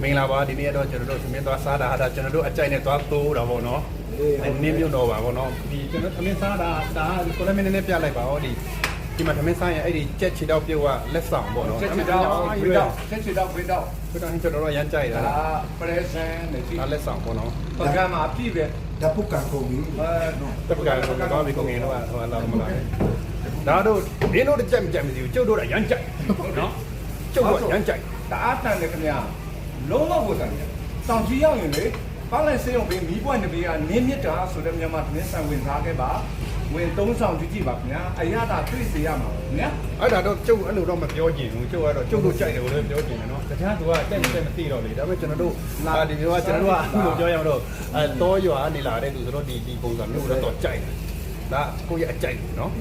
မင်္ဂလာပါဒီနေ့တော့ကျွန်တော်တို့သမင်းသွားစားတာဟာကျွန်တော်တို့အကြိုက်နဲ့သွားတိုးတာပေါ့နော်နင်းမြို့တော်ပါပေါ့နော်ဒီကျွန်တော်သမင်းစားတာဒါကိုလည်းမင်းနည်းပြလိုက်ပါဟောဒီမှာသမင်းစားရင်အဲ့ဒီကြက်ချီတော့ပြုတ်ကလက်ဆောင်ပေါ့နော်ချက်ချီတော့ဝေးတော့ချက်ချီတော့ဝေးတော့ကျွန်တော်တို့ရမ်းကြိုက်တာပရက်ဆန်နဲ့ဒီလက်ဆောင်ပေါ့နော်ပကံမှာအပြည့်ပဲဓာတ်ပုတ်ကန်ကုန်ပြီတပကတော့ဒီကုန်ငယ်တော့ဟိုလာမလားဒါတို့မင်းတို့ကြက်မကြက်မစီဘူးကျုပ်တို့ကရမ်းကြိုက်နော်ကျုပ်ကရမ်းကြိုက်တအားတန်တယ်ခင်ဗျာလုံးဝကိုတန်တယ်တောင်ကြီးရောက်ရင်လေပေါင်းလိုက်စေးရုံပေးမီးပွိုင်းတစ်ပေးကနင်းမြစ်တာဆိုတဲ့မြန်မာသမင်းဆန်ဝင်စားခဲ့ပါဝင်သုံးဆောင်ကြည့်ကြည့်ပါခင်ဗျာအရသာတွေ့စေရမှာခင်ဗျာအဲ့ဒါတော့ကျုပ်အဲ့လိုတော့မပြောကျင်ဘူးကျုပ်ကတော့ကျုပ်တို့ကြိုက်တယ်လို့လည်းပြောကျင်တယ်နော်တခြားသူကတက်မသိတော့လေဒါပေမဲ့ကျွန်တော်တို့ဒီမျိုးကကျွန်တော်တို့ကအခုလိုပြောရအောင်တော့တောရွာနေလာတဲ့သူဆိုတော့ဒီပုံစံမျိုးတော့ကြိုက်တယ်ဒါကိုယ့်ရဲ့အကြိုက်နော်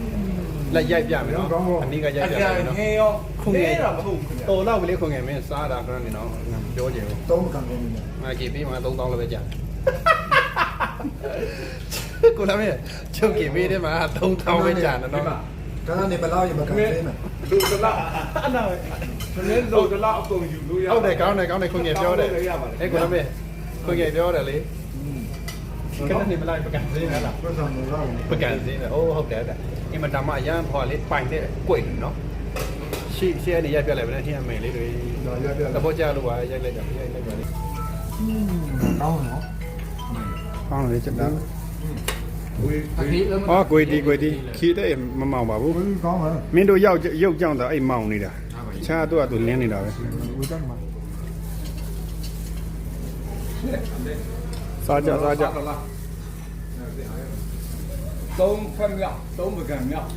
လက်ရိုက်ပြမယ်နော်အနည်းကရိုက်ပြမယ်နော်ဟင်းရောခုငယ်တာမဟုတ်ဘူးခင်ဗျာတော်တော့ကလေးခွန်ငယ်မင်းစားတာခဏနေနော်ပြောကျင်ဘူးသုံးကန်ကုန်ပြီမကေပေးမှာ3000လည်းပဲကြာကိုလာမေချုပ်ကေပေးတယ်မှာ3000ပဲကြာနော်ဒါကနေဘလောက်ရင်မကန်သေးမယ်လူတလားအဲ့ဒါသမင်းလူတလားအကုန်ယူလို့ရဟုတ်တယ်ကောင်းတယ်ခွန်ငယ်ပြောတယ်အဲ့ကိုလာမေခွန်ငယ်ပြောတယ်လေခဏနေမလိုက်ပကံသေးလားပတ်စံမလောက်ပကံသေးတယ်အိုးဟုတ်တယ်အင်မတန်မှအရန်ဟောလေးပိုင်တဲ့ကွိတ်နော်ရှေ့ကနေရိုက်ပြလိုက်ပဲနဲ့ထင်းအမေလေးတွေသဘောကျလို့ပါရိုက်လိုက်တာရိုက်လိုက်ပါလေကောင်းနော်ကောင်းတယ်ချက်တာဝေးဟောကိုတီခီးတဲ့မမောင်ပါဘူးကောင်းပါမင်းတို့ရုပ်ကြောင်တာအဲ့မောင်နေတာချားတော့သူလင်းနေတာပဲဝေးတတ်မှာစားကြသုံးဖက်မြောက်သုံးပကံမြောက်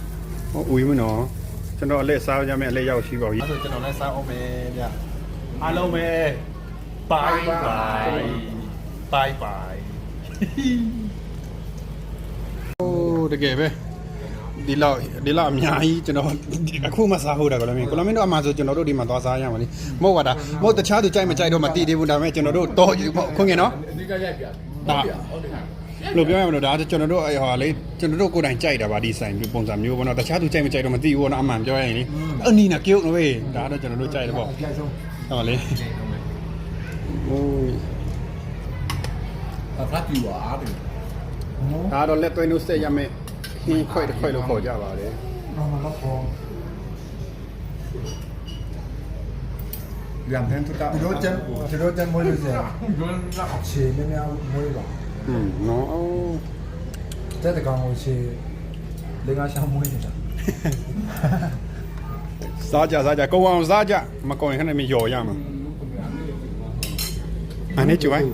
ဟောဦးမနော်ကျွန်တော်အလက်စားကြမယ်အလက်ရောက်ရှိပါဘူးအဲ့ဆိုကျွန်တော်လည်းစားအောင်မယ်ဗျအားလုံးပဲဘိုင်ဘိုင်โอ้တကယ်ပဲဒီလောက်အများကြီးကျွန်တော်အခုမှစားဟုတ်တာကလည်းကိုလမင်းတို့အမှဆိုကျွန်တော်တို့ဒီမှာသွားစားရမှာလေမဟုတ်ပါတာမဟုတ်တခြားသူကြိုက်မကြိုက်တော့မတည်သေးဘူးဒါပေမဲ့ကျွန်တော်တို့တော့ခွင့်ငင်နော်အဓိကရိုက်ပြဟုတ်တယ်လို့ပြောရမလို့ဒါကျွန်တော်တို့ဟောလေကျွန်တော်တို့ကိုယ်တိုင်ကြိုက်တာပါဒီဆိုင်ပုံစံမျိုးပေါ့နော်တခြားသူကြိုက်မကြိုက်တော့မသိဘူးပေါ့နော်အမှန်ပြောရရင်လေအနီနာကျုပ်နော်ဝေးဒါတော့ကျွန်တော်တို့ကြိုက်တယ်ပေါ့အပြည့်ဆုံးဟုတ်လေโอ้ยဖတ်ပြွားတယ်ဒါတော့လက်သွင်းလို့ဆက်ရမယ်ဟင်းခွိုက်တစ်ခွိုက်လို့ခေါ်ကြပါတယ်တော့မလောက်ပေါ်ရံထန်တူတာဒီလိုကျန်မွေးလို့ဆရာခြေများမွေးပါနော်တဲ့တကောင်ကိုခြေလင်္ကာရှောင်းမွေးနေတာစားကြကိုအောင်စားကြမကောင်းရင်ခဏမရော်ရမှာအနေကျွိုင်း